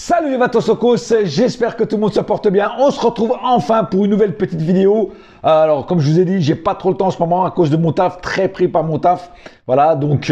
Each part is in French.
Salut les Vatosokos, j'espère que tout le monde se porte bien. On se retrouve enfin pour une nouvelle petite vidéo. Alors comme je vous ai dit, j'ai pas trop le temps en ce moment à cause de mon taf, très pris par mon taf. Voilà, donc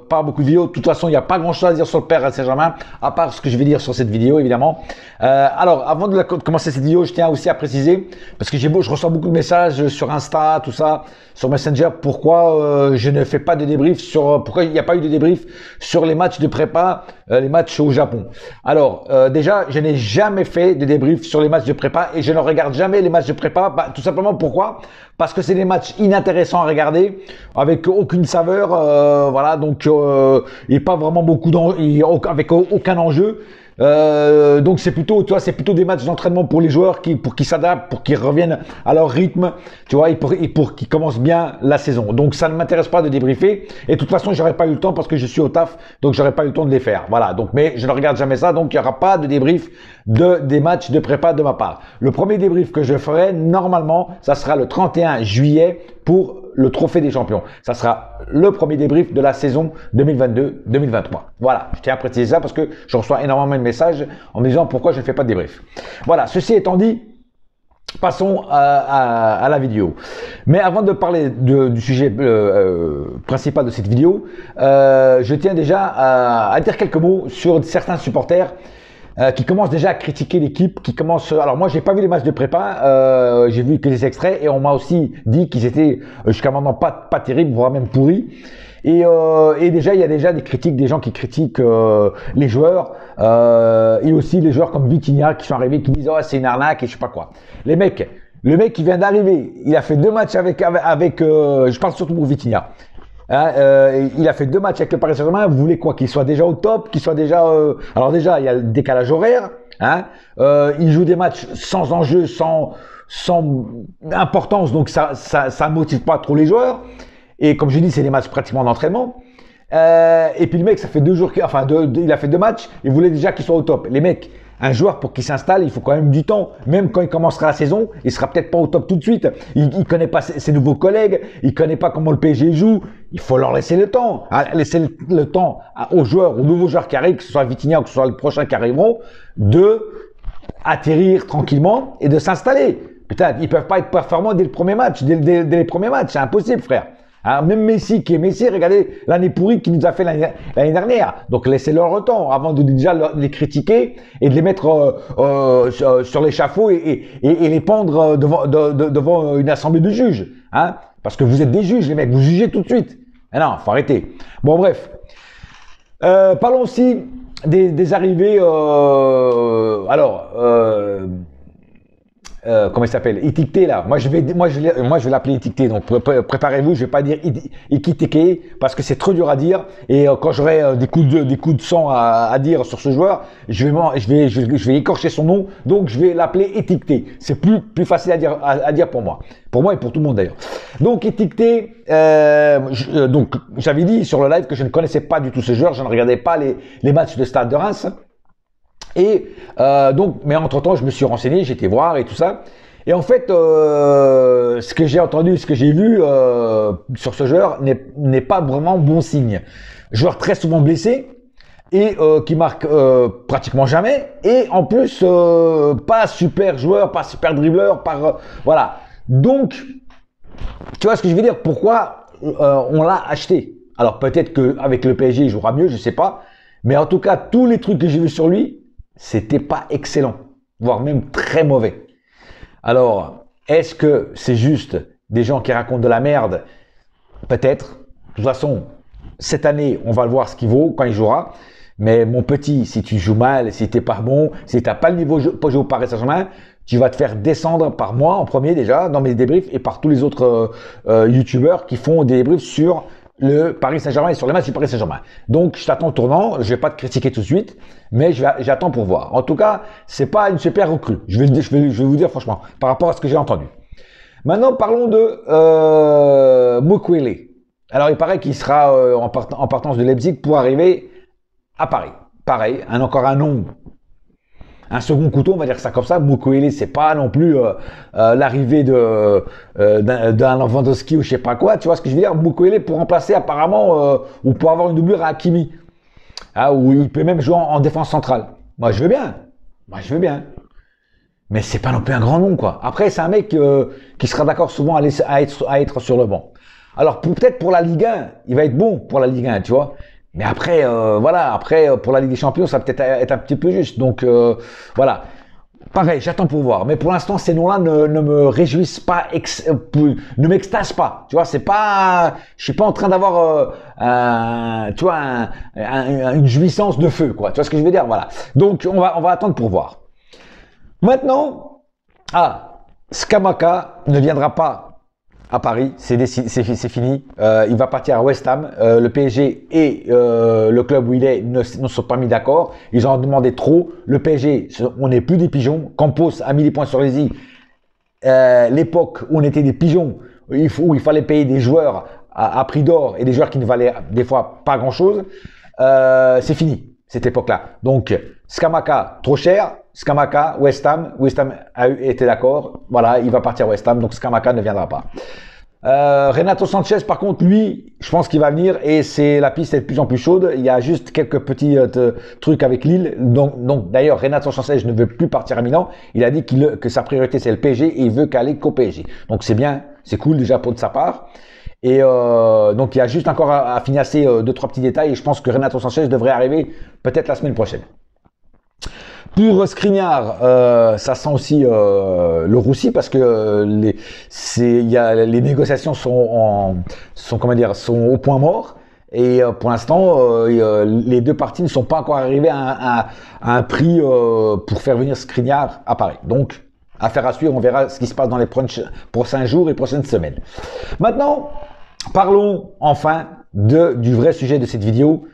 pas beaucoup de vidéos. De toute façon, il n'y a pas grand chose à dire sur le Paris Saint-Germain, à part ce que je vais dire sur cette vidéo évidemment. Alors avant de commencer cette vidéo, je tiens aussi à préciser, parce que je reçois beaucoup de messages sur Insta, tout ça, sur Messenger, pourquoi je ne fais pas de débrief sur, pourquoi il n'y a pas eu de débrief sur les matchs de prépa, les matchs au Japon. Alors déjà, je n'ai jamais fait de débrief sur les matchs de prépa et je ne regarde jamais les matchs de prépa, tout simplement pourquoi? Parce que c'est des matchs inintéressants à regarder, avec aucune saveur, voilà, donc et pas vraiment beaucoup avec aucun enjeu. Donc c'est plutôt, tu vois, c'est plutôt des matchs d'entraînement pour les joueurs pour qu'ils s'adaptent, pour qu'ils reviennent à leur rythme, tu vois, et pour qu'ils commencent bien la saison. Donc ça ne m'intéresse pas de débriefer. Et de toute façon, j'aurais pas eu le temps parce que je suis au taf, donc j'aurais pas eu le temps de les faire. Voilà. Donc, mais je ne regarde jamais ça, donc il n'y aura pas de débrief des matchs de prépa de ma part. Le premier débrief que je ferai normalement, ça sera le 31 juillet pour le trophée des champions. Ça sera le premier débrief de la saison 2022-2023. Voilà, je tiens à préciser ça parce que je reçois énormément de messages en me disant pourquoi je ne fais pas de débrief. Voilà, ceci étant dit, passons à la vidéo. Mais avant de parler du sujet principal de cette vidéo, je tiens déjà à dire quelques mots sur certains supporters qui commencent déjà à critiquer l'équipe, qui commencent. Alors moi, j'ai pas vu les matchs de prépa, j'ai vu que les extraits et on m'a aussi dit qu'ils étaient jusqu'à maintenant pas terribles, voire même pourris. Et déjà, il y a déjà des critiques, des gens qui critiquent les joueurs et aussi les joueurs comme Vitinha qui sont arrivés, qui disent oh c'est une arnaque et je sais pas quoi. Le mec qui vient d'arriver, il a fait 2 matchs avec je parle surtout pour Vitinha. Il a fait 2 matchs avec le Paris Saint-Germain. Vous voulez quoi? Qu'il soit déjà au top, qu'il soit déjà. Alors déjà, il y a le décalage horaire. Il joue des matchs sans enjeu, sans importance, donc ça motive pas trop les joueurs. Et comme je dis, c'est des matchs pratiquement d'entraînement. Et puis le mec, ça fait 2 jours, il a fait 2 matchs. Il voulait déjà qu'il soit au top. Les mecs. Un joueur, pour qu'il s'installe, il faut quand même du temps. Même quand il commencera la saison, il sera peut-être pas au top tout de suite. Il connaît pas ses nouveaux collègues, il connaît pas comment le PSG joue. Il faut leur laisser le temps. Laisser le temps aux joueurs, aux nouveaux joueurs qui arrivent, que ce soit Vitinha ou que ce soit le prochain qui arriveront, de atterrir tranquillement et de s'installer. Putain, ils peuvent pas être performants dès le premier match, dès les premiers matchs. C'est impossible, frère. Alors même Messi, regardez l'année pourrie qu'il nous a fait l'année dernière. Donc laissez-leur le temps avant de déjà les critiquer et de les mettre sur l'échafaud et les pendre devant une assemblée de juges. Parce que vous êtes des juges, les mecs, vous jugez tout de suite. Mais non, faut arrêter. Bon, bref. Parlons aussi des arrivées. Comment il s'appelle? Étiqueté là. Moi je vais l'appeler étiqueté. Donc préparez-vous. Je vais pas dire étiqueté parce que c'est trop dur à dire. Et quand j'aurai des coups de sang à dire sur ce joueur, je vais écorcher son nom. Donc je vais l'appeler étiqueté. C'est plus facile à dire pour moi. Pour moi et pour tout le monde d'ailleurs. Donc étiqueté. Donc j'avais dit sur le live que je ne connaissais pas du tout ce joueur. Je ne regardais pas les matchs de Stade de Reims. Et donc, mais entre-temps, je me suis renseigné, j'ai été voir et tout ça. Et en fait, ce que j'ai entendu, ce que j'ai vu sur ce joueur n'est pas vraiment bon signe. Joueur très souvent blessé et qui marque pratiquement jamais. Et en plus, pas super joueur, pas super dribbleur, voilà. Donc, tu vois ce que je veux dire? Pourquoi on l'a acheté? Alors peut-être qu'avec le PSG, il jouera mieux, je sais pas. Mais en tout cas, tous les trucs que j'ai vus sur lui, c'était pas excellent, voire même très mauvais. Alors, est-ce que c'est juste des gens qui racontent de la merde? Peut-être. De toute façon, cette année, on va le voir ce qu'il vaut quand il jouera. Mais mon petit, si tu joues mal, si t'es pas bon, si t'as pas le niveau pour jouer au Paris Saint-Germain, tu vas te faire descendre par moi en premier déjà dans mes débriefs et par tous les autres youtubeurs qui font des débriefs sur le Paris Saint-Germain et sur les matchs du Paris Saint-Germain. Donc, je t'attends au tournant. Je vais pas te critiquer tout de suite, mais j'attends pour voir. En tout cas, c'est pas une super recrue. Je vais vous dire franchement, par rapport à ce que j'ai entendu. Maintenant, parlons de Mukwele. Alors, il paraît qu'il sera en partance de Leipzig pour arriver à Paris. Pareil, encore un nom. Un second couteau, on va dire ça comme ça. Mukwele, c'est pas non plus l'arrivée d'un Lewandowski ou je sais pas quoi. Tu vois ce que je veux dire? Mukwele pour remplacer apparemment ou pour avoir une doublure à Hakimi, où il peut même jouer en défense centrale. Moi, je veux bien. Moi, je veux bien. Mais c'est pas non plus un grand nom, quoi. Après, c'est un mec qui sera d'accord souvent à être sur le banc. Alors, peut-être pour la Ligue 1, il va être bon pour la Ligue 1, tu vois. Mais après, voilà, après, pour la Ligue des Champions, ça va peut-être être un petit peu juste. Donc, voilà. Pareil, j'attends pour voir. Mais pour l'instant, ces noms-là ne me réjouissent pas, ne m'extasent pas. Tu vois, c'est pas, je suis pas en train d'avoir, tu vois, une jouissance de feu, quoi. Tu vois ce que je veux dire? Voilà. Donc, on va attendre pour voir. Maintenant, Scamacca ne viendra pas à Paris, c'est fini. Il va partir à West Ham. Le PSG et le club où il est ne sont pas mis d'accord. Ils ont demandé trop. Le PSG, on n'est plus des pigeons. Campos a mis les points sur les i. L'époque où on était des pigeons, où il fallait payer des joueurs à prix d'or et des joueurs qui ne valaient des fois pas grand-chose, c'est fini, cette époque-là. Donc, Scamacca, trop cher. Scamacca, West Ham a été d'accord. Voilà, il va partir à West Ham, donc Scamacca ne viendra pas. Renato Sanchez, par contre, lui, je pense qu'il va venir et la piste est de plus en plus chaude. Il y a juste quelques petits trucs avec Lille. Donc d'ailleurs, Renato Sanchez ne veut plus partir à Milan. Il a dit que sa priorité c'est le PSG et il veut qu'aller qu'au PSG. Donc c'est bien, c'est cool déjà pour de sa part. Et donc il y a juste encore à finasser 2-3 petits détails et je pense que Renato Sanchez devrait arriver peut-être la semaine prochaine. Pour Skriniar, ça sent aussi le roussi parce que les négociations sont au point mort et pour l'instant les deux parties ne sont pas encore arrivées à un prix pour faire venir Skriniar à Paris. Donc affaire à suivre, on verra ce qui se passe dans les prochains jours et prochaines semaines. Maintenant, parlons enfin du vrai sujet de cette vidéo,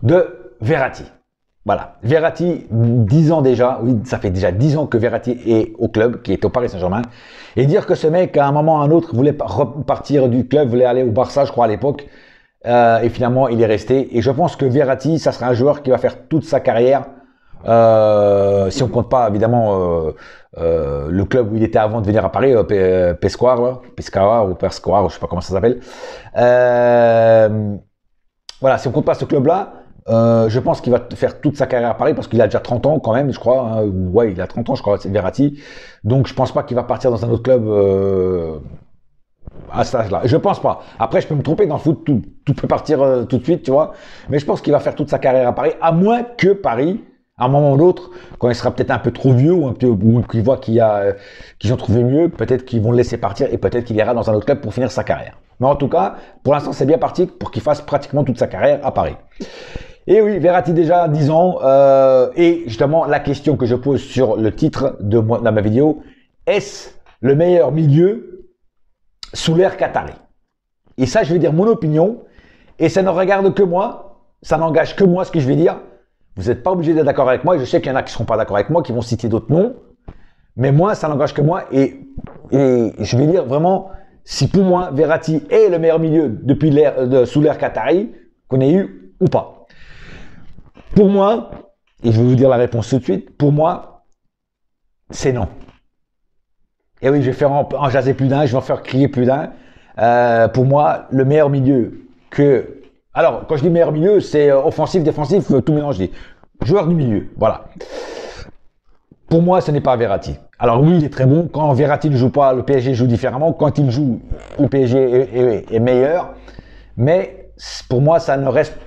de Verratti. Voilà, Verratti, 10 ans déjà, oui, ça fait déjà 10 ans que Verratti est au club, qui est au Paris Saint-Germain, et dire que ce mec, à un moment ou à un autre, voulait repartir du club, voulait aller au Barça, je crois, à l'époque, et finalement, il est resté. Et je pense que Verratti, ça sera un joueur qui va faire toute sa carrière, si on compte pas, évidemment, le club où il était avant de venir à Paris, Pescara, je sais pas comment ça s'appelle. Voilà, si on compte pas ce club-là, je pense qu'il va faire toute sa carrière à Paris parce qu'il a déjà 30 ans quand même, je crois. Hein. Ouais, il a 30 ans, je crois, c'est Verratti. Donc, je pense pas qu'il va partir dans un autre club à cet âge-là. Je pense pas. Après, je peux me tromper dans le foot, tout peut partir tout de suite, tu vois. Mais je pense qu'il va faire toute sa carrière à Paris, à moins que Paris, à un moment ou l'autre, quand il sera peut-être un peu trop vieux ou qu'il voit qu'ils ont trouvé mieux, peut-être qu'ils vont le laisser partir et peut-être qu'il ira dans un autre club pour finir sa carrière. Mais en tout cas, pour l'instant, c'est bien parti pour qu'il fasse pratiquement toute sa carrière à Paris. Et oui, Verratti déjà 10 ans. Et justement, la question que je pose sur le titre de ma vidéo, est-ce le meilleur milieu sous l'ère qatari? Et ça, je vais dire mon opinion. Et ça ne regarde que moi. Ça n'engage que moi ce que je vais dire. Vous n'êtes pas obligé d'être d'accord avec moi. Et je sais qu'il y en a qui ne seront pas d'accord avec moi, qui vont citer d'autres noms. Mais moi, ça n'engage que moi. Et je vais dire vraiment, si pour moi, Verratti est le meilleur milieu depuis sous l'ère qatari qu'on ait eu ou pas. Pour moi, et je vais vous dire la réponse tout de suite, pour moi, c'est non. Et oui, je vais faire en jaser plus d'un, je vais en faire crier plus d'un. Pour moi, le meilleur milieu que... Alors, quand je dis meilleur milieu, c'est offensif, défensif, tout mélangé. Joueur du milieu, voilà. Pour moi, ce n'est pas Verratti. Alors oui, il est très bon. Quand Verratti ne joue pas, le PSG joue différemment. Quand il joue, le PSG est meilleur. Mais pour moi, ça ne reste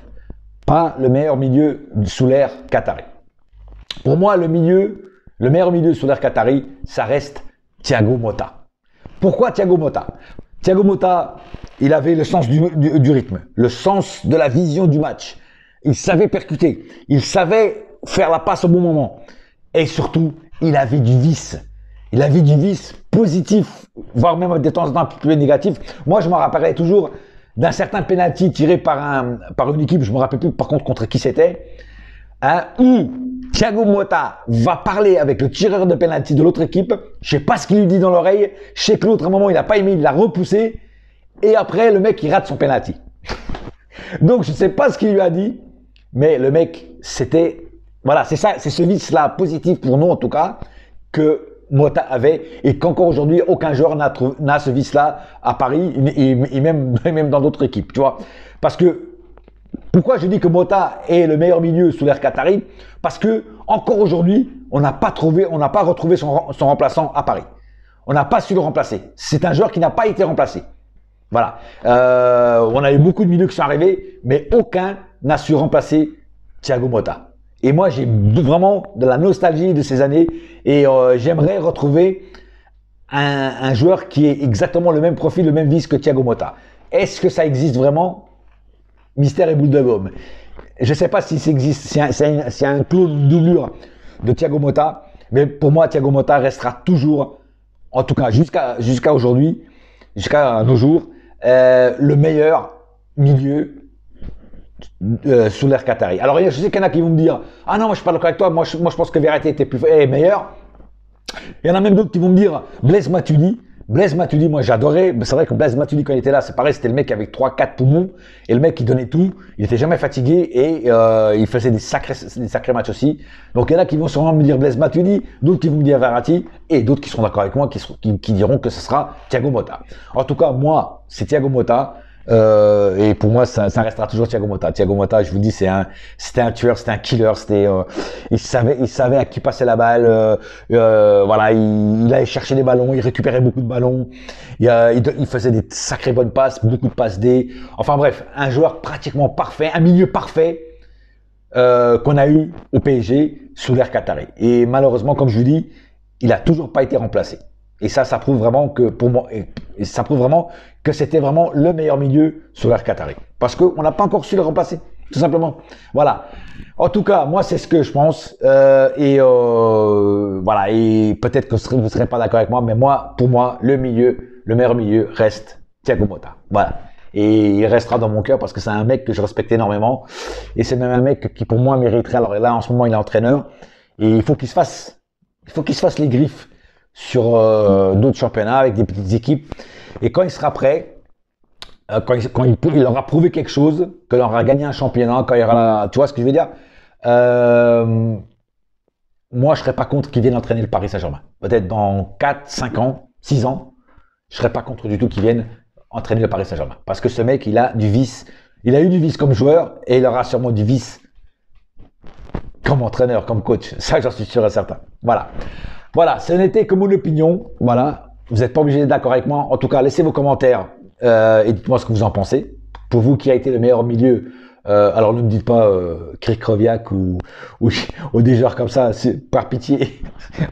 pas le meilleur milieu sous l'ère qatari. Pour moi, le meilleur milieu sous l'ère qatari, ça reste Thiago Motta. Pourquoi Thiago Motta? Thiago Motta, il avait le sens du rythme, le sens de la vision du match. Il savait percuter, il savait faire la passe au bon moment. Et surtout, il avait du vice. Il avait du vice positif, voire même des temps un peu plus négatif. Moi, je me rappellerai toujours d'un certain penalty tiré par une équipe, je me rappelle plus par contre contre qui c'était, hein, où Thiago Motta va parler avec le tireur de penalty de l'autre équipe. Je sais pas ce qu'il lui dit dans l'oreille. Je sais que l'autre, à un moment, il n'a pas aimé, il l'a repoussé. Et après, le mec, il rate son penalty. Donc, je sais pas ce qu'il lui a dit, mais le mec, c'était, voilà, c'est ça, c'est ce vice-là positif pour nous en tout cas que Motta avait et qu'encore aujourd'hui aucun joueur n'a ce vice-là à Paris et même dans d'autres équipes, tu vois, parce que Pourquoi je dis que Mota est le meilleur milieu sous l'ère qatari? Parce que encore aujourd'hui, on n'a pas retrouvé son remplaçant à Paris. On n'a pas su le remplacer. C'est un joueur qui n'a pas été remplacé. Voilà. On a eu beaucoup de milieux qui sont arrivés, mais aucun n'a su remplacer Thiago Motta. Et moi, j'ai vraiment de la nostalgie de ces années et j'aimerais retrouver un joueur qui est exactement le même profil, le même vice que Thiago Motta. Est-ce que ça existe vraiment? Mystère et boule de gomme. Je ne sais pas si ça existe, c'est un clone, une doublure de Thiago Motta, mais pour moi, Thiago Motta restera toujours, en tout cas jusqu'à aujourd'hui, jusqu'à nos jours, le meilleur milieu sous l'ère qatari. Alors, je sais qu'il y en a qui vont me dire « Ah non, moi je suis pas d'accord avec toi, moi je pense que Verratti était meilleur. » Il y en a même d'autres qui vont me dire Blaise Matuidi. Blaise Matuidi, moi j'adorais. C'est vrai que Blaise Matuidi, quand il était là, c'est pareil, c'était le mec avec 3-4 poumons. Et le mec qui donnait tout. Il était jamais fatigué et il faisait des sacrés matchs aussi. Donc il y en a qui vont sûrement me dire Blaise Matuidi, d'autres qui vont me dire Verratti et d'autres qui seront d'accord avec moi, qui diront que ce sera Thiago Motta. En tout cas, moi, c'est Thiago Motta. Et pour moi, ça restera toujours Thiago Motta. Thiago Motta, je vous dis, c'était un tueur, c'était un killer, il savait à qui passer la balle. Voilà, il allait chercher des ballons, il récupérait beaucoup de ballons. Il faisait des sacrées bonnes passes, beaucoup de passes D. Enfin bref, un joueur pratiquement parfait, un milieu parfait qu'on a eu au PSG sous l'ère qatari. Et malheureusement, comme je vous dis, il a toujours pas été remplacé. Et ça prouve vraiment que pour moi, et ça prouve vraiment que c'était vraiment le meilleur milieu sur l'ère qatari. Parce qu'on n'a pas encore su le remplacer, tout simplement. Voilà. En tout cas, moi, c'est ce que je pense. Voilà. Et peut-être que vous ne serez pas d'accord avec moi, mais moi, pour moi, le meilleur milieu reste Thiago Motta. Voilà. Et il restera dans mon cœur parce que c'est un mec que je respecte énormément. Et c'est même un mec qui, pour moi, mériterait. Alors là, en ce moment, il est entraîneur. Et il faut qu'il se fasse les griffes sur d'autres championnats avec des petites équipes. Et quand il sera prêt, quand il aura prouvé quelque chose, qu'il aura gagné un championnat, quand il aura, tu vois ce que je veux dire, moi je serais pas contre qu'il vienne entraîner le Paris Saint-Germain. Peut-être dans 4, 5 ans, 6 ans, je serais pas contre du tout qu'il vienne entraîner le Paris Saint-Germain. Parce que ce mec, il a du vice. Il a eu du vice comme joueur et il aura sûrement du vice comme entraîneur, comme coach. Ça, j'en suis sûr et certain. Voilà. Voilà, ce n'était que mon opinion. Voilà, vous n'êtes pas obligé d'être d'accord avec moi. En tout cas, laissez vos commentaires et dites-moi ce que vous en pensez. Pour vous, qui a été le meilleur milieu? Alors, ne me dites pas Krikoviak ou des joueurs comme ça. Par pitié,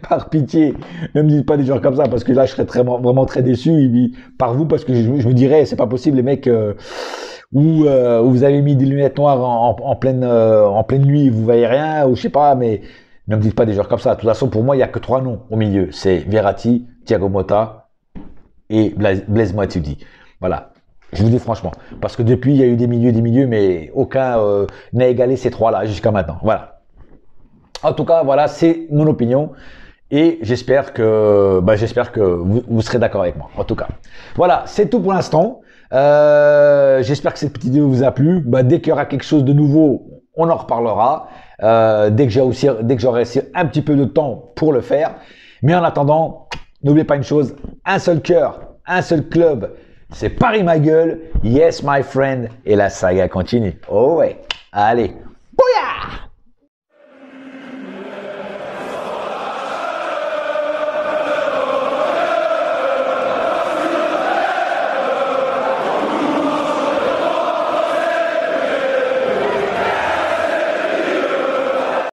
par pitié, ne me dites pas des joueurs comme ça parce que là, je serais vraiment très déçu par vous parce que je me dirais, c'est pas possible, les mecs. Où vous avez mis des lunettes noires en pleine nuit, vous voyez rien, ou je sais pas, mais ne me dites pas des joueurs comme ça. De toute façon, pour moi, il n'y a que 3 noms au milieu. C'est Verratti, Thiago Motta et Blaise Matuidi. Voilà. Je vous dis franchement. Parce que depuis, il y a eu des milieux, mais aucun n'a égalé ces 3-là jusqu'à maintenant. Voilà. En tout cas, voilà, c'est mon opinion. Et j'espère que vous serez d'accord avec moi. En tout cas. Voilà, c'est tout pour l'instant. J'espère que cette petite vidéo vous a plu. Dès qu'il y aura quelque chose de nouveau, on en reparlera. Dès que j'aurai un petit peu de temps pour le faire. Mais en attendant, n'oubliez pas une chose, un seul cœur, un seul club, c'est Paris ma gueule, yes my friend, et la saga continue. Oh ouais, allez, bouya!